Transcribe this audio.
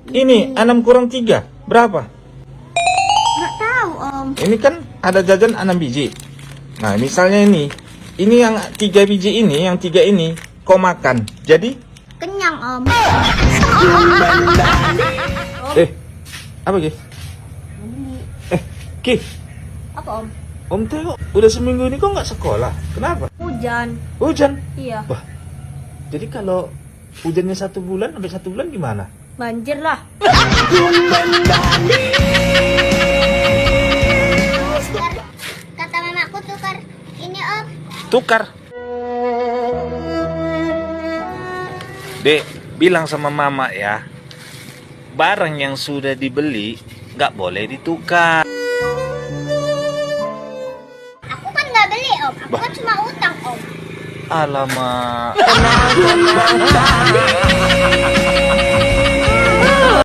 Ini 6 kurang 3 berapa? Nggak tahu Om. Ini kan ada jajan 6 biji. Nah, misalnya ini yang 3 biji ini, yang 3 ini kau makan. Jadi Kenyang Om. apa Ki? Ki, Apa Om? Om tengok udah seminggu ini kok nggak sekolah. Kenapa? Hujan. Hujan. Iya. Wah, jadi kalau hujannya 1 bulan sampai 1 bulan gimana? Banjir lah. Kata mamaku tukar ini Om. Tukar. Dek, bilang sama mama ya, barang yang sudah dibeli nggak boleh ditukar. Aku kan nggak beli Om. Aku kan cuma utang Om. Alamak.